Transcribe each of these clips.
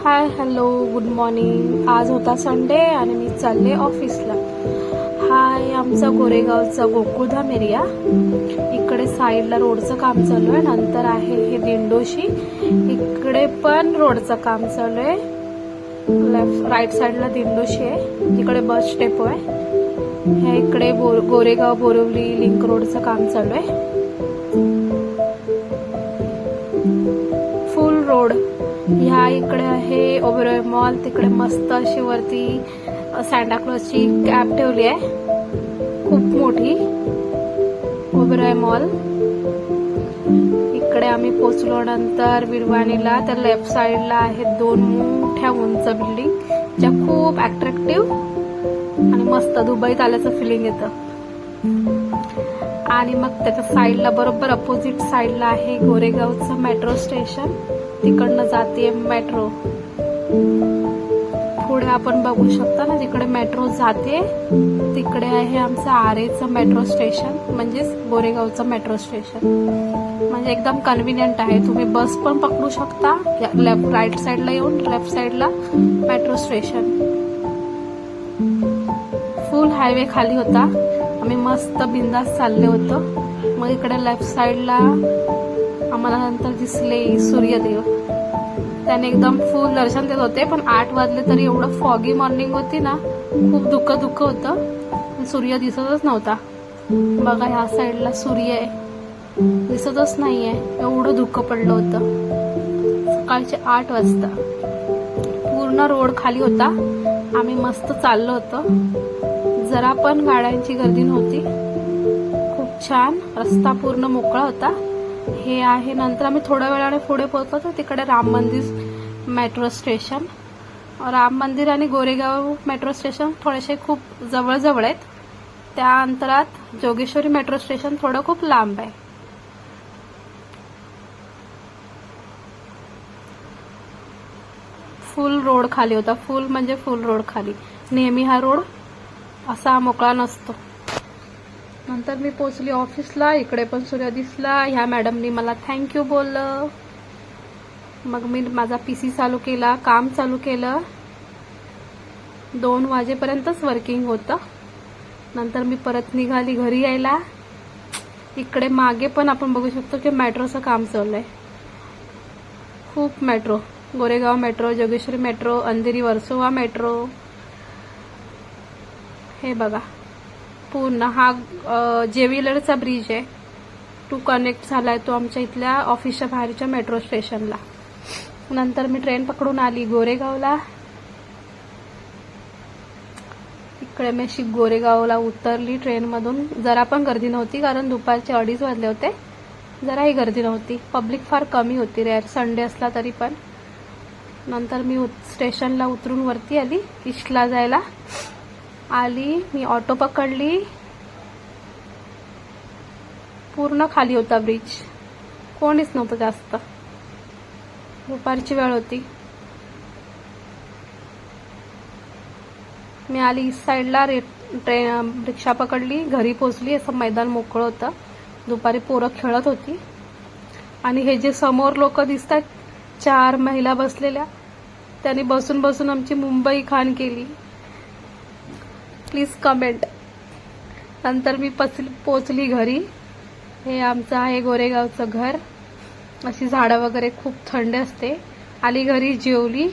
Hi hello good morning. आज होता Sunday आणि मी चालले ऑफिसला. हाय आमचा गोरेगावचा गोकुळधाम एरिया. इकडे साईडला रोडचं काम चालू आहे. नंतर आहे हे दिंडोशी, इकडे पण रोडचं काम चालू आहे. राईट साईडला दिंडोशी आहे, तिकडे बस डेपो आहे. ह्या इकडे गोरेगाव बोरिवली लिंक रोडचं काम चालू आहे. फुल रोड. ह्या इकडे आहे ओबेरॉय मॉल. तिकडे मस्त अशी वरती सँटाक्लॉजची कॅप ठेवली आहे, खूप मोठी ओबेरॉय मॉल. इकडे आम्ही पोचलो. नंतर विरवाणीला त्या लेफ्ट साइडला आहेत दोन मोठ्या उंच बिल्डिंग, ज्या खूप अट्रॅक्टिव्ह आणि मस्त दुबईत आल्याचं फिलिंग येतं. आणि मग त्याच्या साईडला बरोबर अपोजिट साईडला आहे गोरेगावचं मेट्रो स्टेशन. तिकडनं जाते मेट्रो. पुढे आपण बघू शकता ना, तिकडे मेट्रो जाते. तिकडे आहे आमचं आरेचं मेट्रो स्टेशन, म्हणजेच गोरेगावचं मेट्रो स्टेशन. म्हणजे एकदम कन्व्हिनियंट आहे. तुम्ही बस पण पकडू शकता, राईट साईडला येऊन लेफ्ट साईडला मेट्रो स्टेशन. फुल हायवे खाली होता. आम्ही मस्त बिंदास चालले होतो. मग इकडे लेफ्ट साईडला आम्हाला नंतर दिसले सूर्यदेव. त्याने एकदम फुल दर्शन देत होते. पण 8 वाजले तरी एवढं फॉगी मॉर्निंग होती ना, खूप धुकं होतं. सूर्य दिसतच नव्हता. बघा ह्या साईडला सूर्य आहे, दिसतच नाहीये, एवढं धुकं पडलं होतं. सकाळचे 8 वाजता पूर्ण रोड खाली होता. आम्ही मस्त चाललो होतो. जरा पण गाड्यांची गर्दी नव्हती. खूप छान रस्ता पूर्ण मोकळा होता. हे आहे. नंतर आम्ही थोड्या वेळाने पुढे पोहोचलो तर तिकडे राम मंदिर मेट्रो स्टेशन. राम मंदिर आणि गोरेगाव मेट्रो स्टेशन थोडेसे खूप जवळ आहेत. त्या अंतरात जोगेश्वरी मेट्रो स्टेशन थोडं खूप लांब आहे. फुल रोड खाली होता. फुल म्हणजे फुल रोड खाली. नेहमी हा रोड असा मोकळा नसतो. नंतर मी पोचली ऑफिसला. इकडे पण सूर्य दिसला. ह्या मॅडमनी मला थँक्यू बोललं. मग मी माझा PC चालू केला, काम चालू केलं. 2 वाजेपर्यंतच वर्किंग होतं. नंतर मी परत निघाली घरी यायला. इकडे मागे पण आपण बघू शकतो की मेट्रोचं काम चालू आहे. खूप metro, Goregaon metro, Jogeshwari metro, Andheri Versova metro. हे बघा पूर्ण हा जेविलरचा ब्रिज आहे. टू कनेक्ट झालाय तो आमच्या इथल्या ऑफिसच्या बाहेरच्या मेट्रो स्टेशनला. नंतर मी ट्रेन पकडून आली गोरेगावला. इकडे मी गोरेगावला उतरली ट्रेनमधून. जरा पण गर्दी नव्हती, कारण दुपारचे 2:30 वाजले होते. जराही गर्दी नव्हती. पब्लिक फार कमी होती, रेअर संडे असला तरी पण. नंतर मी स्टेशनला उतरून वरती आली. ईस्टला जायला मी ऑटो पकडली. पूर्ण खाली होता ब्रिज, कोणीच नव्हतं जास्त. दुपारची वेळ होती. मी आली ईस्ट साईडला. रिक्षा पकडली, घरी पोचली. असं मैदान मोकळं होतं. दुपारी पोरं खेळत होती. आणि हे जे समोर लोक दिसतात, 4 महिला बसलेल्या, त्यांनी बसून बसून आमची मुंबई खान केली. Please comment. नंतर मी पोचली घरी. हे आमचं आहे गोरेगावचं घर. अशी झाडं वगैरे खूप थंड असते. आली घरी, जेवली.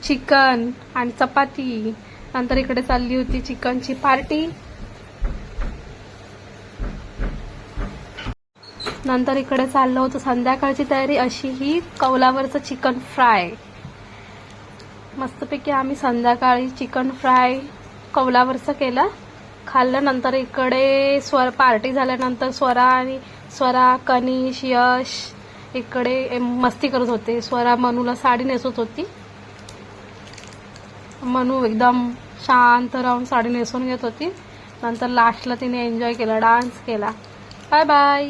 चिकन आणि चपाती. नंतर इकडे चालली होती चिकनची पार्टी. नंतर इकडे चाललं होतं संध्याकाळची तयारी. अशी ही कौलावरचं चिकन फ्राय. मस्तपैकी आम्ही संध्याकाळी चिकन फ्राय कौलावरचं केलं, खाल्लं. नंतर इकडे पार्टी झाल्यानंतर स्वरा, कनिश, यश इकडे मस्ती करत होते. स्वरा मनूला साडी नेसवत होती. मनू एकदम शांत राहून साडी नेसून घेत होती. नंतर लास्टला तिने एन्जॉय केला, डान्स केला. Bye bye.